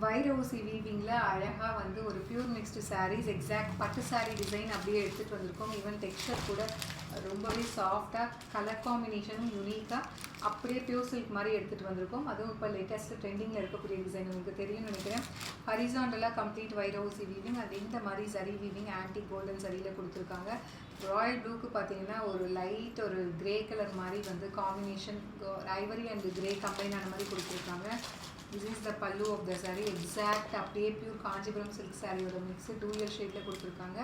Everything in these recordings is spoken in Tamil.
வைரவுசி வீவிங்கில் அழகாக வந்து ஒரு பியூர் மிக்ஸ்டு சாரீஸ் எக்ஸாக்ட் பட்டு சாரீ டிசைன் அப்படியே எடுத்துகிட்டு வந்திருக்கோம். ஈவன் டெக்ஸ்சர் கூட ரொம்பவே சாஃப்டாக, கலர் காம்பினேஷனும் யூனிக்காக அப்படியே பியூர் சில்க் மாதிரி எடுத்துகிட்டு வந்திருக்கோம். அதுவும் இப்போ லேட்டஸ்ட் ட்ரெண்டிங்கில் இருக்கக்கூடிய டிசைன் உங்களுக்கு தெரியும்னு நினைக்கிறேன். ஹரிசாண்டலாக கம்ப்ளீட் வைரவுசி வீவிங், அது இந்த மாதிரி சரி வீவிங் ஆன்டிக் கோல்டன் சரியில் கொடுத்துருக்காங்க. ராயல் ப்ளூக்கு பார்த்தீங்கன்னா ஒரு லைட் ஒரு கிரே கலர் மாதிரி வந்து combination Ivory and grey combine ஆன மாதிரி கொடுத்துருக்காங்க. This is the pallu of the saree, exact அப்படியே பியூர் காஞ்சிபுரம் சில்க் சாரியோட மிக்ஸ் 2 ஷேடில் கொடுத்துருக்காங்க.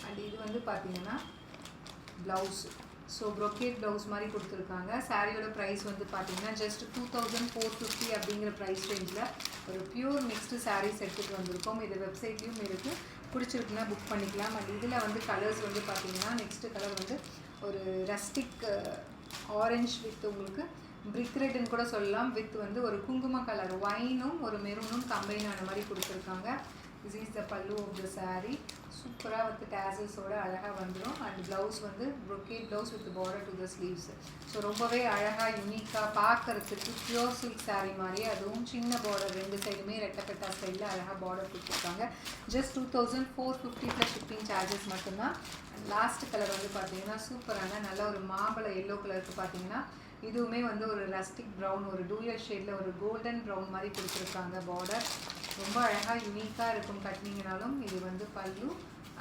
அண்ட் இது வந்து பார்த்தீங்கன்னா ப்ளவுஸ், ஸோ ப்ரொக்கேட் ப்ளவுஸ் மாதிரி கொடுத்துருக்காங்க. சாரியோட ப்ரைஸ் வந்து பார்த்தீங்கன்னா ஜஸ்ட் 2450 அப்படிங்கிற ப்ரைஸ் ரேஞ்சில் ஒரு பியூர் மிக்ஸ்டு சாரீஸ் எடுத்துகிட்டு வந்திருக்கோம். இது வெப்சைட்லேயும் இருக்குது, பிடிச்சிருக்குன்னா புக் பண்ணிக்கலாம். அண்ட் இதில் வந்து கலர்ஸ் வந்து பார்த்தீங்கன்னா நெக்ஸ்ட்டு கலர் வந்து ஒரு ரஸ்டிக் ஆரஞ்ச் வித் உங்களுக்கு பிரிக் ரெட்னு கூட சொல்லலாம், வித் வந்து ஒரு குங்கும கலர் ஒயினும் ஒரு மெரூனும் கம்பைன் ஆன மாதிரி கொடுத்துருக்காங்க. திஸ் இஸ் த பல்லு ஆஃப் த சாரீ. சூப்பராக வந்து டேசல்ஸோட அழகாக வந்துடும். அண்ட் ப்ளவுஸ் வந்து brocade blouse with border to the sleeves. So ரொம்பவே அழகாக யூனிக்காக பார்க்கறதுக்கு பியூர் சில்க் சாரீ மாதிரியே, அதுவும் சின்ன பார்டர் 2 சைடுமே ரெட்டப்பட்டா ஸ்டைலில் அழகாக பார்டர் கொடுத்துருக்காங்க. ஜஸ்ட் 2450 ப்ளஸ் ஷிப்பிங் சார்ஜஸ் மட்டும்தான். லாஸ்ட் கலர் வந்து பார்த்தீங்கன்னா சூப்பரான நல்ல ஒரு மாம்பழ எல்லோ கலருக்கு பார்த்தீங்கன்னா இதுவுமே வந்து ஒரு ரஸ்டிக் ப்ரௌன், ஒரு டூயல் ஷேடில் ஒரு கோல்டன் ப்ரௌன் மாதிரி கொடுத்துருக்காங்க. பார்டர் ரொம்ப அழகாக யூனிக்காக இருக்கும் கட்டினீங்கனாலும். இது வந்து பல்லு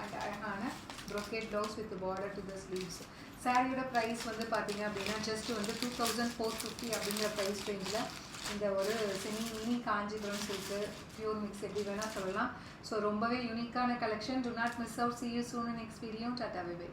அண்ட் அழகான brocade blouse with border to the sleeves. சாரியோட ப்ரைஸ் வந்து பார்த்தீங்க அப்படின்னா ஜஸ்ட் வந்து 2450 அப்படிங்கிற ப்ரைஸ் ரேஞ்சில் இந்த ஒரு mini Kanchipuram silk pure mix எப்படி வேணால் சொல்லலாம். ஸோ ரொம்பவே யூனிக்கான collection. Do not miss out. see you soon in next video. Tata bye by.